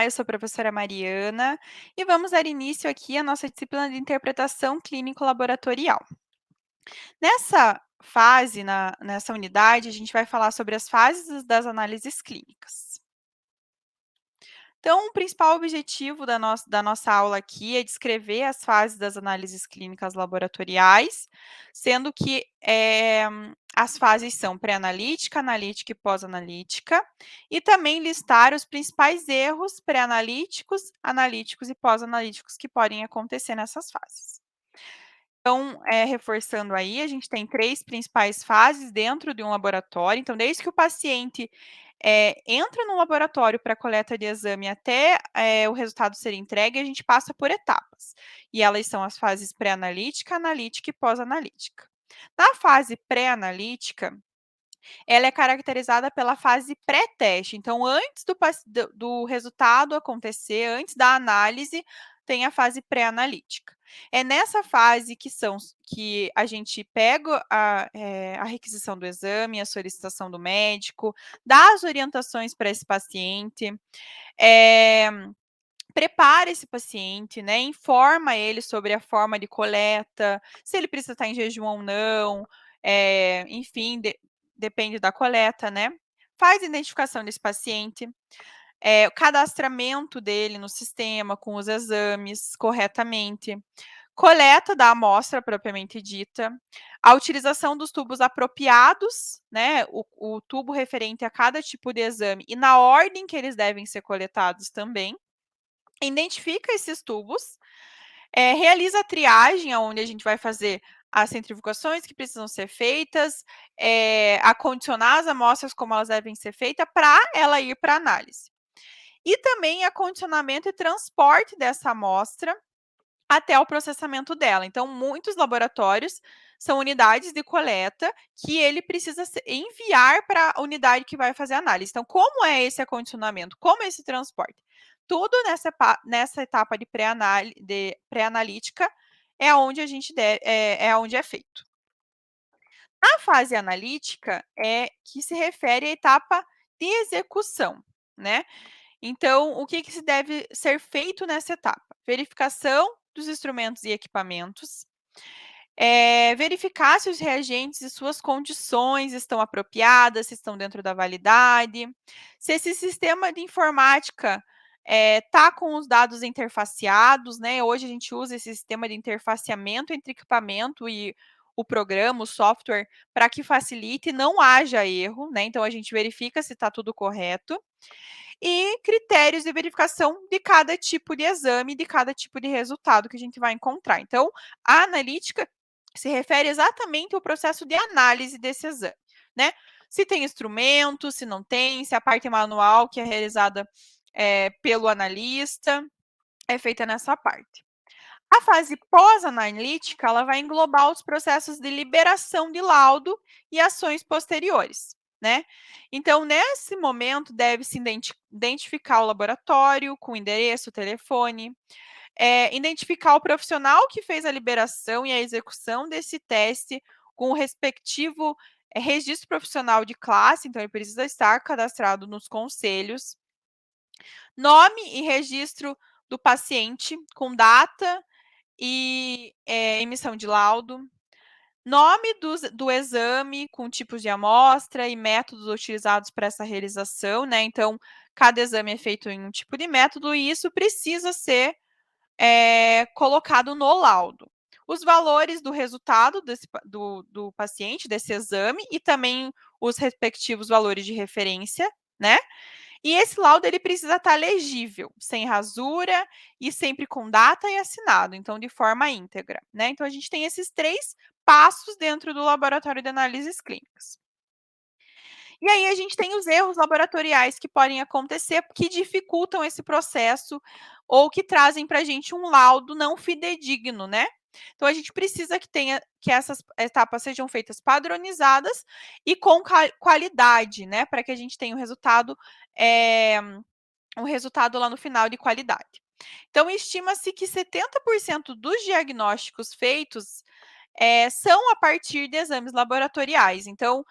Olá, eu sou a professora Mariana e vamos dar início aqui à nossa disciplina de interpretação clínico-laboratorial. Nessa fase, nessa unidade, a gente vai falar sobre as fases das análises clínicas. Então, o principal objetivo da nossa aula aqui é descrever as fases das análises clínicas laboratoriais, sendo que as fases são pré-analítica, analítica e pós-analítica, e também listar os principais erros pré-analíticos, analíticos e pós-analíticos que podem acontecer nessas fases. Então, reforçando aí, a gente tem 3 principais fases dentro de um laboratório. Então, desde que o paciente, entra no laboratório para coleta de exame até, o resultado ser entregue, a gente passa por etapas. E elas são as fases pré-analítica, analítica e pós-analítica. Na fase pré-analítica, ela é caracterizada pela fase pré-teste. Então, antes do resultado acontecer, antes da análise, tem a fase pré-analítica. É nessa fase que a gente pega a requisição do exame, a solicitação do médico, dá as orientações para esse paciente, eh, prepara esse paciente, né, informa ele sobre a forma de coleta, se ele precisa estar em jejum ou não, enfim, depende da coleta, né. Faz a identificação desse paciente, o cadastramento dele no sistema com os exames corretamente, coleta da amostra propriamente dita, a utilização dos tubos apropriados, né, o tubo referente a cada tipo de exame e na ordem que eles devem ser coletados também. Identifica esses tubos, realiza a triagem, aonde a gente vai fazer as centrifugações que precisam ser feitas, acondicionar as amostras como elas devem ser feitas para ela ir para análise. E também acondicionamento e transporte dessa amostra até o processamento dela. Então, muitos laboratórios são unidades de coleta que ele precisa enviar para a unidade que vai fazer a análise. Então, como é esse acondicionamento? Como é esse transporte? Tudo nessa etapa de pré-analítica é onde a gente é onde é feito. A fase analítica é que se refere à etapa de execução, né? Então, o que se deve ser feito nessa etapa? Verificação dos instrumentos e equipamentos, verificar se os reagentes e suas condições estão apropriadas, se estão dentro da validade, se esse sistema de informática está com os dados interfaceados, né? Hoje a gente usa esse sistema de interfaceamento entre equipamento e o programa, o software, para que facilite e não haja erro, né? Então a gente verifica se está tudo correto e critérios de verificação de cada tipo de exame, de cada tipo de resultado que a gente vai encontrar. Então, a analítica se refere exatamente ao processo de análise desse exame, né? Se tem instrumento, se não tem, se a parte manual que é realizada pelo analista é feita nessa parte. A fase pós-analítica, ela vai englobar os processos de liberação de laudo e ações posteriores, né? Então, nesse momento, deve-se identificar o laboratório com endereço, telefone, identificar o profissional que fez a liberação e a execução desse teste com o respectivo registro profissional de classe, então ele precisa estar cadastrado nos conselhos, nome e registro do paciente com data e emissão de laudo, nome do exame com tipos de amostra e métodos utilizados para essa realização, né? Então, cada exame é feito em um tipo de método e isso precisa ser colocado no laudo. Os valores do resultado do paciente, desse exame, e também os respectivos valores de referência, né? E esse laudo ele precisa estar legível, sem rasura e sempre com data e assinado, então de forma íntegra, né? Então a gente tem esses 3 passos dentro do laboratório de análises clínicas. E aí a gente tem os erros laboratoriais que podem acontecer, que dificultam esse processo ou que trazem para a gente um laudo não fidedigno, né? Então a gente precisa que essas etapas sejam feitas padronizadas e com qualidade, né? Para que a gente tenha um resultado lá no final de qualidade. Então, estima-se que 70% dos diagnósticos feitos são a partir de exames laboratoriais. Então,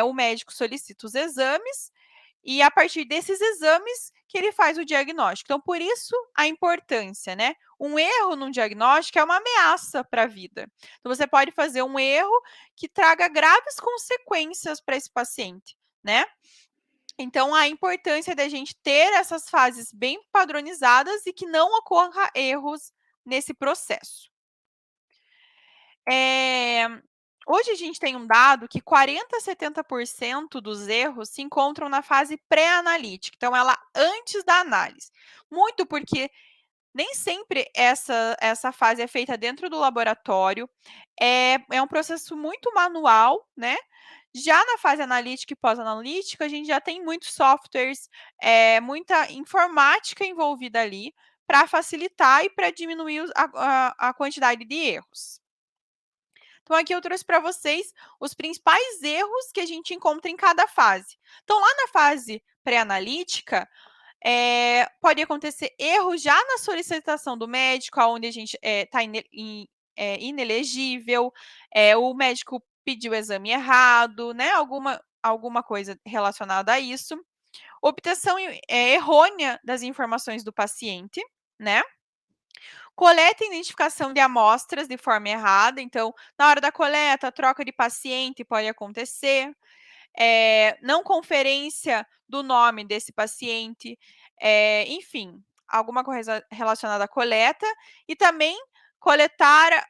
o médico solicita os exames e, a partir desses exames, que ele faz o diagnóstico. Então, por isso a importância, né? Um erro num diagnóstico é uma ameaça para a vida. Então, você pode fazer um erro que traga graves consequências para esse paciente, né? Então, a importância da gente ter essas fases bem padronizadas e que não ocorra erros nesse processo. Hoje a gente tem um dado que 40 a 70% dos erros se encontram na fase pré-analítica, então ela antes da análise. Muito porque nem sempre essa fase é feita dentro do laboratório, é um processo muito manual, né. Já na fase analítica e pós-analítica, a gente já tem muitos softwares, muita informática envolvida ali, para facilitar e para diminuir a quantidade de erros. Então, aqui eu trouxe para vocês os principais erros que a gente encontra em cada fase. Então, lá na fase pré-analítica, pode acontecer erros já na solicitação do médico, onde a gente está inelegível, o médico pediu o exame errado, né? Alguma coisa relacionada a isso. Obtenção errônea das informações do paciente, né? Coleta e identificação de amostras de forma errada, então, na hora da coleta, a troca de paciente pode acontecer, não conferência do nome desse paciente, enfim, alguma coisa relacionada à coleta, e também coletar,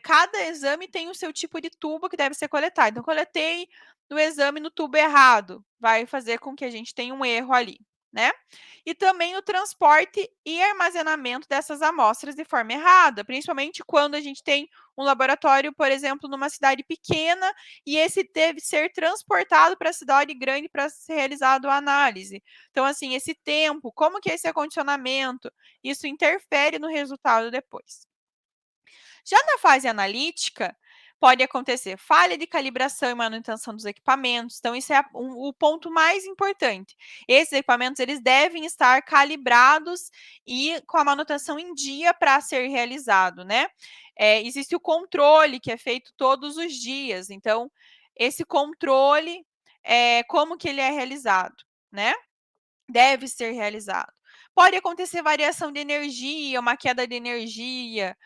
cada exame tem o seu tipo de tubo que deve ser coletado. Então, coletei no exame no tubo errado, vai fazer com que a gente tenha um erro ali, né? E também o transporte e armazenamento dessas amostras de forma errada, principalmente quando a gente tem um laboratório, por exemplo, numa cidade pequena, e esse deve ser transportado para a cidade grande para ser realizado a análise. Então, assim, esse tempo, como que é esse acondicionamento, isso interfere no resultado depois. Já na fase analítica, pode acontecer falha de calibração e manutenção dos equipamentos. Então, isso é o ponto mais importante. Esses equipamentos eles devem estar calibrados e com a manutenção em dia para ser realizado, né? Existe o controle que é feito todos os dias. Então, esse controle, como que ele é realizado, né? Deve ser realizado. Pode acontecer variação de energia, uma queda de energia,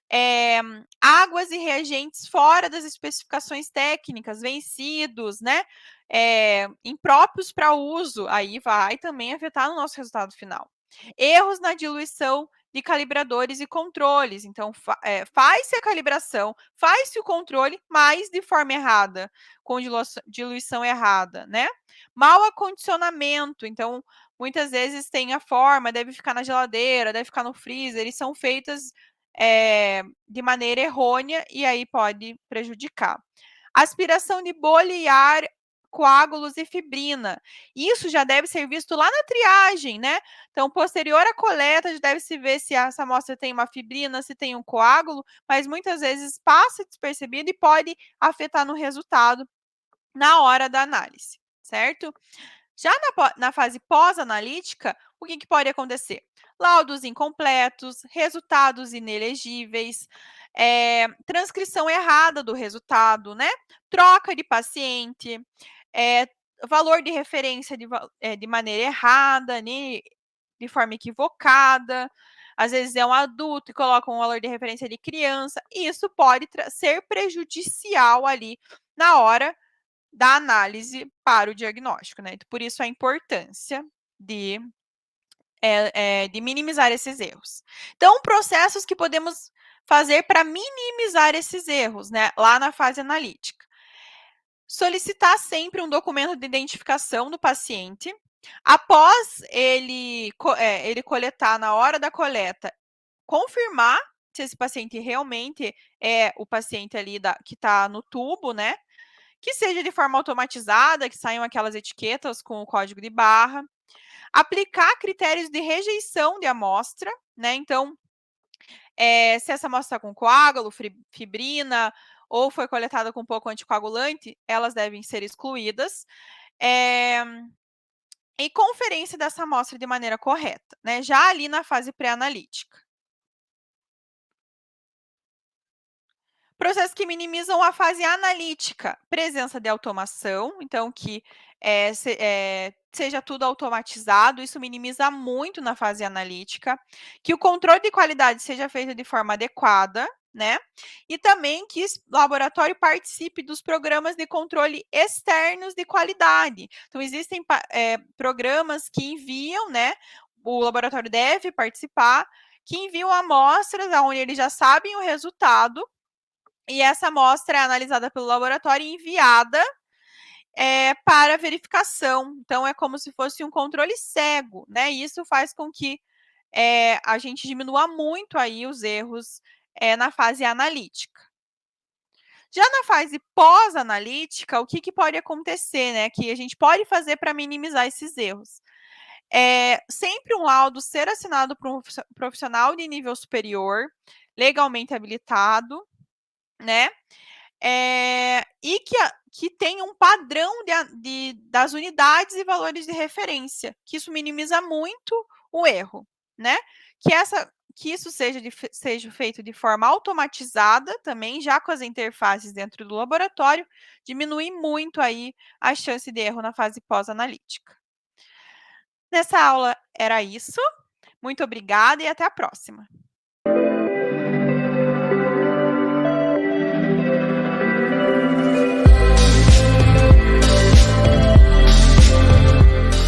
eh, águas e reagentes fora das especificações técnicas, vencidos, né, impróprios para uso, aí vai também afetar no nosso resultado final. Erros na diluição de calibradores e controles, então faz-se a calibração, faz-se o controle, mas de forma errada, com diluição errada, né. Mau acondicionamento, então muitas vezes tem a forma, deve ficar na geladeira, deve ficar no freezer, e são feitas de maneira errônea e aí pode prejudicar. Aspiração de bolha e ar, coágulos e fibrina. Isso já deve ser visto lá na triagem, né? Então, posterior à coleta, já deve se ver se essa amostra tem uma fibrina, se tem um coágulo, mas muitas vezes passa despercebido e pode afetar no resultado na hora da análise, certo? Já na fase pós-analítica, o que pode acontecer? Laudos incompletos, resultados inelegíveis, transcrição errada do resultado, né? Troca de paciente, eh, valor de referência de maneira errada, né? De forma equivocada. Às vezes é um adulto e coloca um valor de referência de criança. E isso pode ser prejudicial ali na hora da análise para o diagnóstico, né? Então, por isso a importância de, de minimizar esses erros. Então, processos que podemos fazer para minimizar esses erros, né? Lá na fase analítica. Solicitar sempre um documento de identificação do paciente. Após ele coletar, na hora da coleta, confirmar se esse paciente realmente é o paciente ali que está no tubo, né? Que seja de forma automatizada, que saiam aquelas etiquetas com o código de barra. Aplicar critérios de rejeição de amostra, né? Então, se essa amostra está com coágulo, fibrina, ou foi coletada com pouco anticoagulante, elas devem ser excluídas. E conferência dessa amostra de maneira correta, né? Já ali na fase pré-analítica. Processos que minimizam a fase analítica, presença de automação, então que seja tudo automatizado, isso minimiza muito na fase analítica, que o controle de qualidade seja feito de forma adequada, né? E também que o laboratório participe dos programas de controle externos de qualidade. Então, existem programas que enviam, né? O laboratório deve participar, que enviam amostras onde eles já sabem o resultado, e essa amostra é analisada pelo laboratório e enviada para verificação. Então, é como se fosse um controle cego, né? E isso faz com que a gente diminua muito aí os erros na fase analítica. Já na fase pós-analítica, o que pode acontecer, né? Que a gente pode fazer para minimizar esses erros? Sempre um laudo ser assinado por um profissional de nível superior, legalmente habilitado, né? E que tenha um padrão das unidades e valores de referência, que isso minimiza muito o erro, né? Que isso seja feito de forma automatizada também, já com as interfaces dentro do laboratório, diminui muito aí a chance de erro na fase pós-analítica. Nessa aula era isso. Muito obrigada e até a próxima.